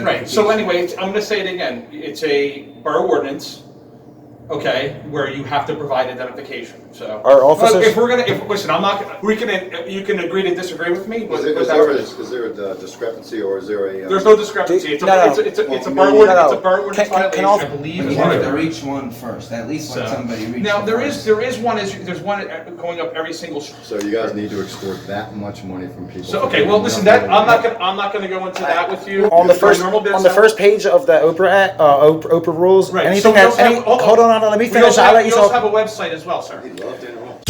Right, so anyway, I'm gonna say it again, it's a borough ordinance, okay, where you have to provide identification, so. Our officers- If we're gonna, listen, I'm not, you can agree to disagree with me, but Is that's. there a discrepancy or is there a? There's no discrepancy, it's a No, no. borough ordinance, it's a borough ordinance Can all- violation, I believe. You have to reach one first, at least let somebody reach Now, one there first. is one going up every single street. So you guys need to extort that much money from people. So, okay, well, listen, I'm not gonna go into that with you. On the It's my first, normal on the business. first page of the OPRA Act, OPRA rules, Right, anything so we that, also have- hold on, let me We finish, also I'll have- let you we also have talk. a website as well, sir. He'd love to interrupt.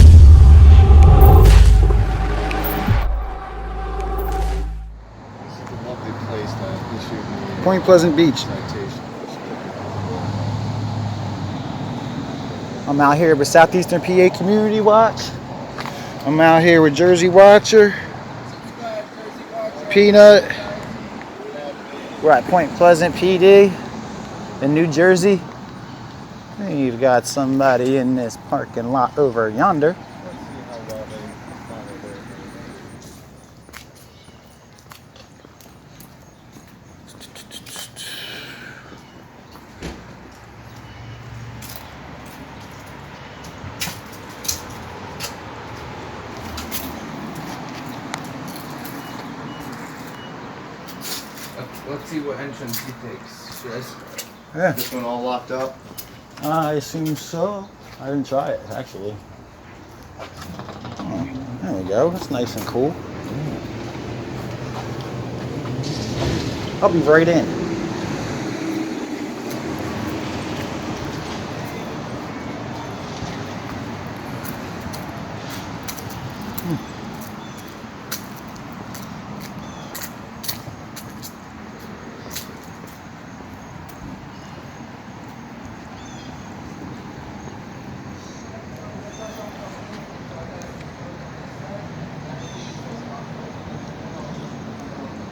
This is a lovely place to issue the Point Pleasant Beach. citation. I'm out here with Southeastern PA Community Watch. I'm out here with Jersey Watcher, Peanut. We're at Point Pleasant PD in New Jersey. And you've got somebody in this parking lot over yonder. Let's see what entrance he takes. Should I Yeah, This one all locked up? I assume so. I didn't try it, actually. Oh, there we go. That's nice and cool. I'll be right in.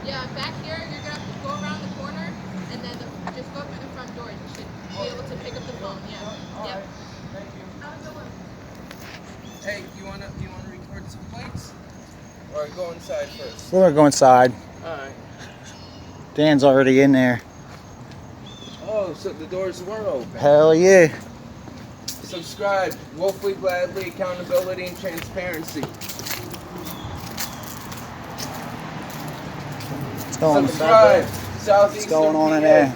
Yeah, back here, you're gonna have to go around the corner and then just go through the front door. You should be able to pick up the phone. Yeah. Yep. Hey, you wanna record some plates? Or go inside first? We're gonna go inside. Alright. Dan's already in there. Oh, so the doors were open. Hell yeah. Subscribe. WolfyGladly, accountability and transparency. What's going, Subscribe. Southeastern what's going on in PA. there?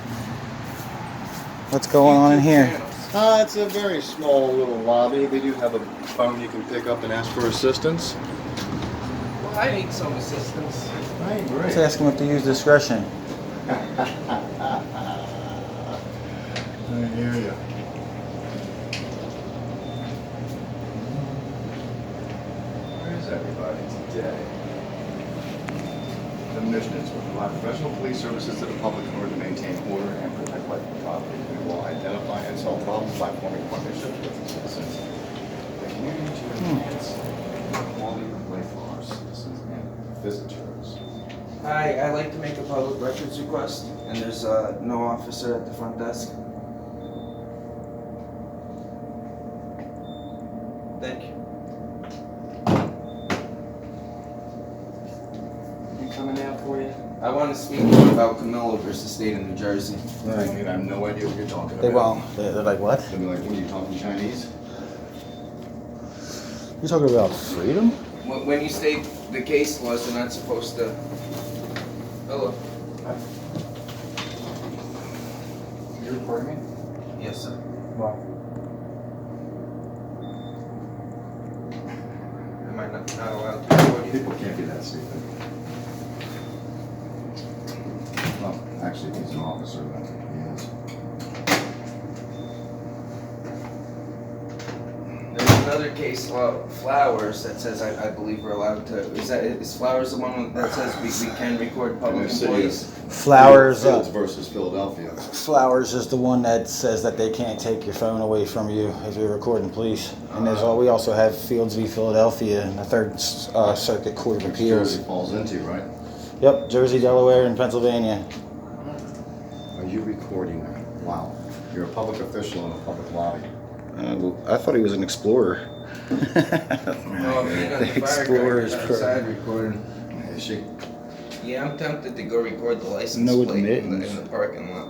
What's going on in YouTube here? channels. It's a very small little lobby. They do have a phone you can pick up and ask for assistance. Well, I need some assistance. I agree. Let's ask him if to use discretion. I hear you. Where is everybody today? The mission is to provide professional police services to the public in order to maintain order and protect life and property. We will identify and solve problems by forming partnerships with the citizens. The community to enhance the quality of life for our citizens and visitors. Hi, I'd like to make a public records request, and there's no officer at the front desk. Thank you. You coming out for you? I want to speak to you about Camillo versus State of New Jersey. I mean, I have no idea what you're talking about. They won't. They're like, what? They'll be like, what are you talking Chinese? You talking about freedom? When you state the case laws, they're not supposed to. Hello. You recording me? Yes, sir. Well, Am I not allowed to record you? People can't be that stupid. Well, actually, he's an officer, then he is. There's another case law, Flowers, that says I believe we're allowed to. Is Flowers the one that says we can record public In the city of employees? Flowers. Fields versus Philadelphia. Flowers is the one that says that they can't take your phone away from you if you're recording police. And there's we also have Fields v. Philadelphia and the Third Circuit Court of Appeals. Jersey falls into, right? Yep, Jersey, Delaware, and Pennsylvania. Are you recording that? Wow. You're a public official in a public lobby. I thought he was an explorer. No, I'm being on the fire Explorer's outside recording. Is she? Yeah, I'm tempted to go record the license No plate admittance. in the parking lot.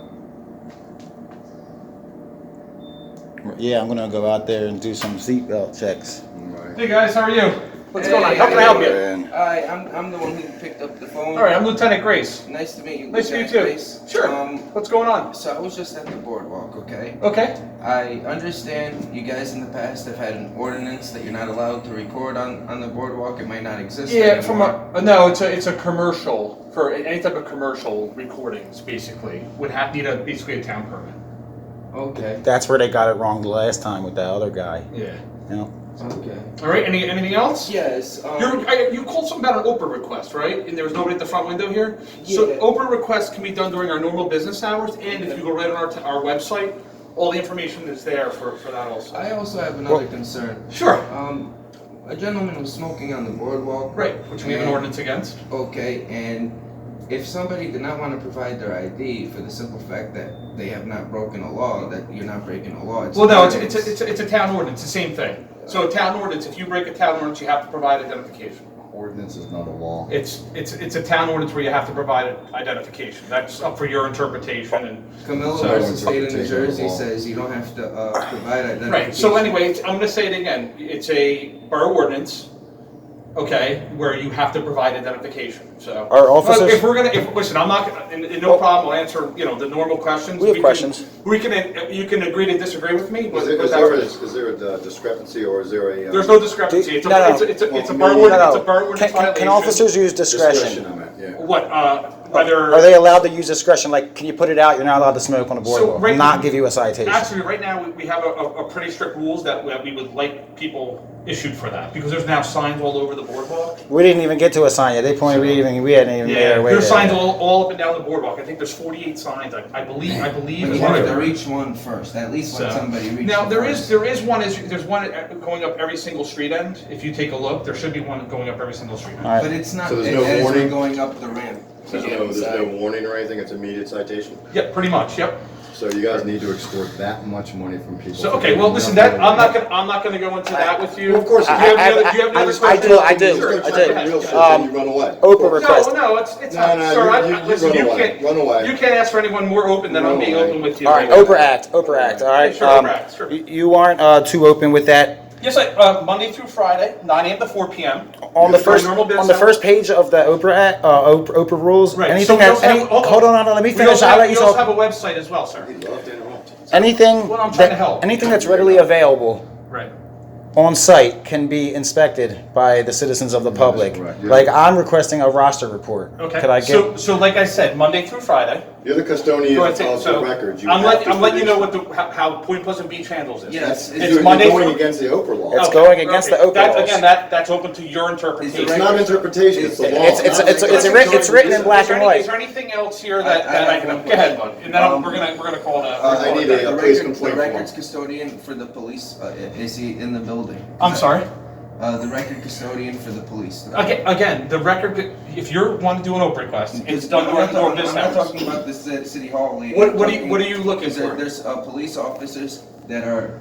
Yeah, I'm gonna go out there and do some seatbelt checks. Right. Hey guys, how are you? What's Hey, going on? How can I help you? And Hi, I'm the one who picked up the phone. All right, I'm Lieutenant Grace. Nice to meet you. Nice to meet Lieutenant you too. Grace. Sure. What's going on? So I was just at the Boardwalk, okay? Okay. I understand you guys in the past have had an ordinance that you're not allowed to record on the Boardwalk. It might not exist Yeah, from anymore. no, it's a commercial for any type of commercial recordings. Basically, would have need basically a town permit. Okay. that's where they got it wrong the last time with that other guy. Yeah. You know? Okay. All right. Anything else? Yes. You called something about an OPRA request, right? And there was nobody at the front window here. So Yeah. OPRA requests can be done during our normal business hours, and if you go right on our website, all the information is there for that also. I also have another concern. Sure. A gentleman was smoking on the Boardwalk. Right. Which we have an ordinance against. Okay, and if somebody did not want to provide their ID for the simple fact that they have not broken a law, that you're not breaking a law. Well, no, an it's a town ordinance. The same thing. So a town ordinance. If you break a town ordinance, you have to provide identification. Ordinance is not a law. It's a town ordinance where you have to provide identification. That's up for your interpretation and. Camilla So- versus State of New Interpretation of the Jersey law. says you don't have to provide identification. Right, so anyway, I'm gonna say it again, it's a borough ordinance, okay, where you have to provide identification, so. Our officers- Listen, I'm not, and no problem, I'll answer, the normal questions. We have can- questions. You can agree to disagree with me, but. Is there a discrepancy or is there a? There's no discrepancy, it's a No, no. borough ordinance, it's a borough ordinance Can violation. officers use Discretion, discretion? I meant, yeah. What, whether. Are they allowed to use discretion? Like, can you put it out? You're not allowed to smoke on the boardwalk. right- Not give you a citation. Actually, right now, we have a pretty strict rules that we would like people issued for that, because there's now signs all over the boardwalk. We didn't even get to a sign yet. They pointed. We hadn't even made Yeah, our way there's there. signs all up and down the boardwalk. I think there's 48 signs. I believe. But you have to reach one first, at least let So- somebody reach Now one there first. is one going up every single street end. If you take a look, there should be one going up every single street end. All right. But it's not So there's no as warning? we're going up the ramp. There's no warning or anything, it's immediate citation? Yep, pretty much. Yep. So you guys need to extort that much money from people. So for okay, doing well listen, nothing. I'm not gonna go into that with you. Well, of course Do you not. have any other- do you have any other I questions? I do. Sure, You're sure, talking go ahead. real shit, then you run away. Oprah request. No, it's No, not, no, sir. you Listen, run you away. can't Run away. You can't ask for anyone more open than I'm Run being away. open with you. All right. Oprah Act. Oprah Act. All right. Sure, Oprah Act, sure. You aren't too open with that. Yes, Monday through Friday, 9 a.m. to 4 p.m. On the For first normal business on the hours. first page of the Oprah Act, Oprah rules. Right. Anything so we that also have- hold on, let me we finish. also I'll have- let you we also have talk. a website as well, sir. He'd love to interrupt. Anything Well, I'm trying to help. anything that's readily available Right. on site can be inspected by the citizens of the public. correct. Like I'm requesting a roster report. Okay. Could I get? So like I said, Monday through Friday. You're the custodian Go of ahead, the records. You I'm have to letting you know produce- how Point Pleasant Beach handles it. Yes. You're It's you're Monday going through- against the Oprah law. It's going against the Oprah That's, laws. again, that's open to your interpretation. It's not interpretation, it's the law. It's written in black and white. Is there anything else here that I have can? one Go ahead, question. bud. And then we're gonna call it. I need a The police record- complaint the form. records custodian for the police, is he in the building? I'm sorry. The record custodian for the police. Again, the record. If you want to do an open request, it's done during I'm business not hours. talking about the city hall lady. What I'm are talking- you looking Is there- for? There's police officers that are,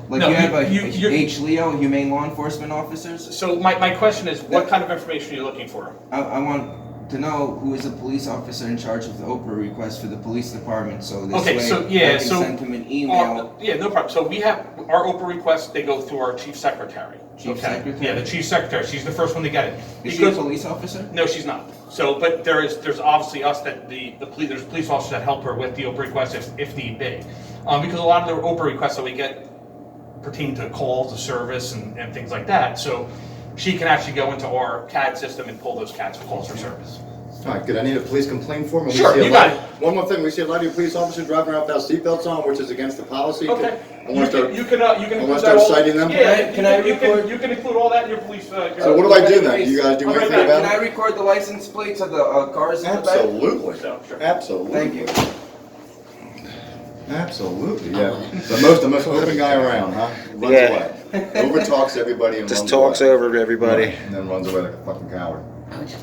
like No, you have you're- H. Leo, humane law enforcement officers. So my question is, what kind of information are you looking for? I want to know who is a police officer in charge of the OPRA request for the police department, so this Okay, way so, I yeah, can so- send him an email. Yeah, no problem. So we have our open requests. They go through our chief secretary. Chief Okay? secretary? Yeah, the chief secretary. She's the first one to get it. Is she a Because- police officer? No, she's not. So, but there's obviously us that the police, there's police officers that help her with the OPRA request if need be. Because a lot of the OPRA requests that we get pertain to calls, to service, and things like that. So she can actually go into our CAD system and pull those CADs for calls for service. All right, good, I need a police complaint form. and we Sure, see a you lot- got it. One more thing, we see a lot of your police officers driving around without seatbelts on, which is against the policy. Okay. I want to start. You can include wanna that start all. citing them? Yeah, Can I you record- you can include all that in your police. So what do I do then? Do you guys do I'll anything write that. about Can I it? record the license plates of the cars in the back? Absolutely, So, sure. absolutely. Thank you. Absolutely, yeah. The most open guy around, huh? Runs Yeah. away. Over talks everybody and Just runs talks away. over everybody. Right, and then runs away like a fucking coward.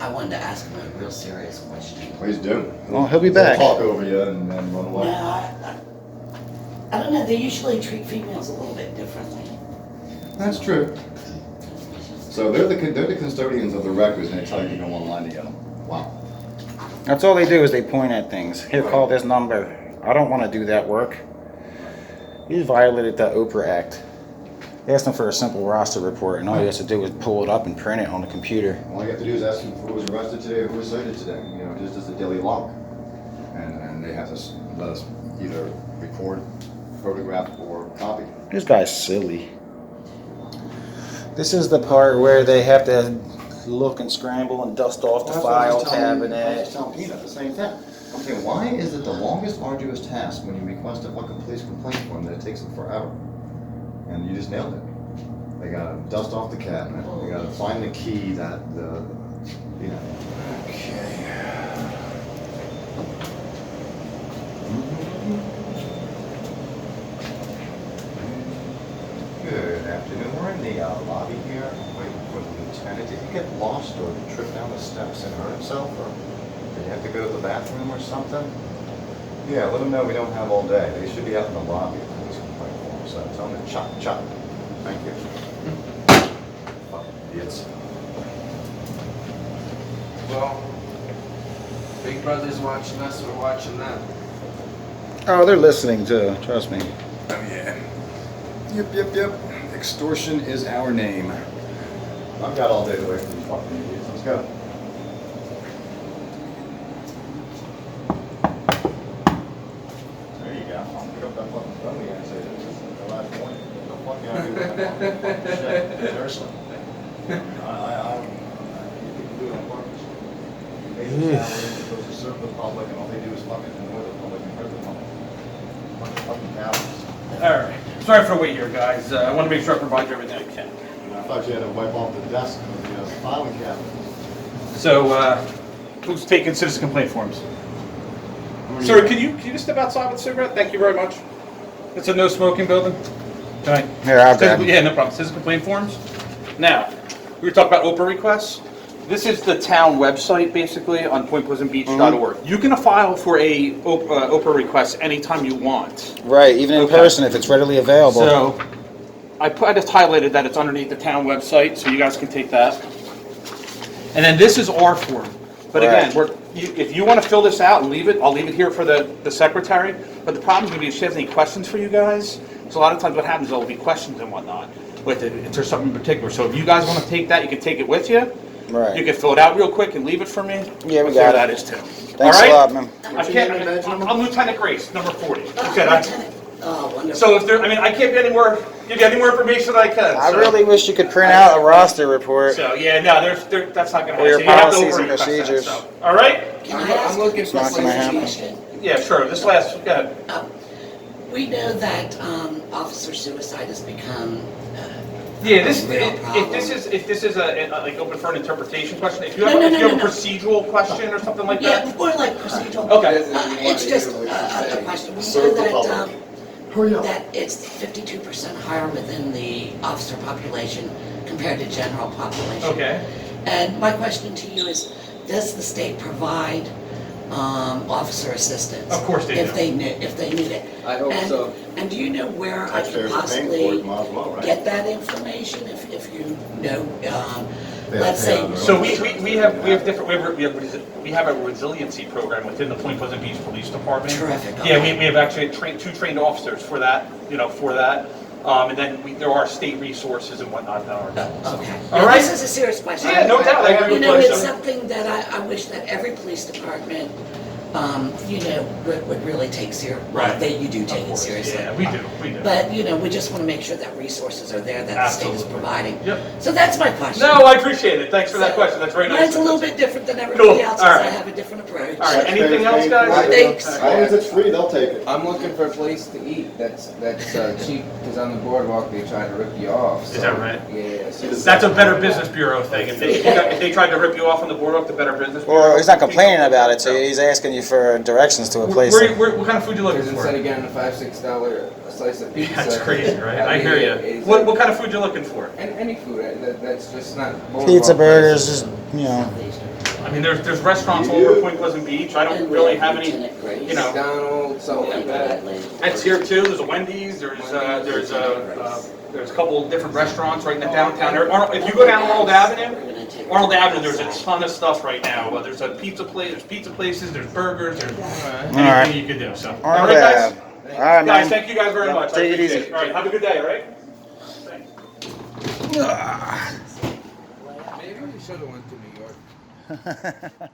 I wanted to ask him a real serious question. Please do. Well, he'll be back. Talk over you and then run No, away. I don't know. They usually treat females a little bit differently. That's true. So they're the custodians of the records, and they tell you to go online to get them. Wow. That's all they do is they point at things. Here, call this number. I don't want to do that work. He's violated the OPRA Act. They asked him for a simple roster report, and all he has to do is pull it up and print it on the computer. All you have to do is ask him who was arrested today or who was cited today, you know, just as a daily log. And they have to let us either record, photograph, or copy. This guy's silly. This is the part where they have to look and scramble and dust off the file cabinet. I was telling Peanut the same thing. I'm saying, why is it the longest, arduous task when you request a fucking police complaint form that it takes them forever? And you just nailed it. They gotta dust off the cabinet. They gotta find the key that the, you know. Okay. Good afternoon. We're in the lobby here, waiting for the lieutenant. Did he get lost or trip down the steps and hurt himself, or did he have to go to the bathroom or something? Yeah, let him know we don't have all day. They should be out in the lobby if police complaint form. So tell them to chop, chop. Thank you. Fucking idiots. Well, Big Brother's watching us, we're watching them. Oh, they're listening too, trust me. Oh yeah. Yep. Extortion is our name. I've got all day to wait for these fucking idiots. Let's go. There you go. I'll pick up that fucking phone again and say this is the last point. What the fuck you gotta do with that fucking shit? Seriously. You can do it on purpose. They are supposed to serve the public, and all they do is fucking annoy the public and hurt the public. Fucking cowards. All right. Sorry for the wait here, guys. I want to make sure I provide you everything I can. I thought you had to wipe off the desk with the filing cabinet. So, who's taking citizen complaint forms? Sir, can you just step outside with a cigarette? Thank you very much. It's a no smoking building. Can I? Here, I'll grab them. Yeah, no problem. Citizen complaint forms. Now, we were talking about OPRA requests. This is the town website, basically, on pointpleasantbeach.org. You can file for a OPRA request anytime you want. Right, even in Okay. person if it's readily available. So, I just highlighted that it's underneath the town website, so you guys can take that. And then this is our form. But again, if you want to fill this out and leave it, I'll leave it here for the secretary. But the problem is going to be if she has any questions for you guys. Because a lot of times what happens, there will be questions and whatnot with it, if there's something in particular. So if you guys want to take that, you can take it with you. Right. You can fill it out real quick and leave it for me. Yeah, we There got it. that is too. Thanks a lot, man. I'm Lieutenant Grace, number 40. Oh, Okay, Lieutenant. Oh, wonderful. so if there, I can't be any more, give you any more information than I can. I so. really wish you could print out a roster report. So yeah, no, that's not gonna Or your happen. So you have to policies and over-request that, procedures. so. All right? Can I ask I'm looking for a not gonna happen. question? Yeah, sure. This last, go ahead. We know that officer suicide has become Yeah, a real problem. if this is a like open for an interpretation question, if you No, have, no, if no, you have no, a procedural question or something like Yeah, that. more like procedural. Okay. It's just a question. We know Serve the that, public. Hurry up. that it's 52% higher within the officer population compared to general population. Okay. And my question to you is, does the state provide officer assistance? Of course they do. If they need it. I hope And- so. And do you know where I could Taxpayers are paying for possibly it, might as well, right? get that information if you know, They let's pay say. on their So own. we have different we have a resiliency program within the Point Pleasant Beach Police Department. Terrific. Yeah, Okay. we have actually two trained officers for that. And then there are state resources and whatnot that are available. Okay. All Now, right. this is a serious question. Yeah, no doubt. I agree You with know, you. it's something that I wish that every police department, would really take Right. You do take Of it course. seriously. Yeah, we do. But, we just want to make sure that resources are there that the state is Absolutely. providing. Yep. So that's my question. No, I appreciate it. Thanks for that question. That's very nice. Mine's a little bit different than everybody Cool. else's. All right. I have a different approach. All right. Anything else, guys? Thanks. As long as it's free, they'll take it. I'm looking for a place to eat that's cheap, because on the boardwalk they try to rip you off. Is that right? Yeah. So That's a Better Business Bureau thing. If they tried to rip you off on the boardwalk, the Better Business Bureau. Or he's not complaining about it, so he's asking you for directions to a place. What kind of food you looking Because for? instead of getting a $5-6 slice of pizza. That's crazy, right? I hear you. it's What like- kind of food you looking for? Any food that's just not boardwalk Pizza, burgers, places. just, I mean, there's restaurants all over Point Pleasant Beach. I don't really have any, you know. McDonald's, something like that. That's here too. There's a Wendy's. There's a couple different restaurants right in the downtown area. If you go down World Avenue, Arnold Avenue, there's a ton of stuff right now. Well, there's a pizza place, there's pizza places, there's burgers, there's anything right. you could do. So, all Arnold right, guys. Ave. All right, man. Guys, thank you guys very Yep, much. I take it appreciate easy. All right, have a good day. All right. Thanks. Maybe we should have went to New York.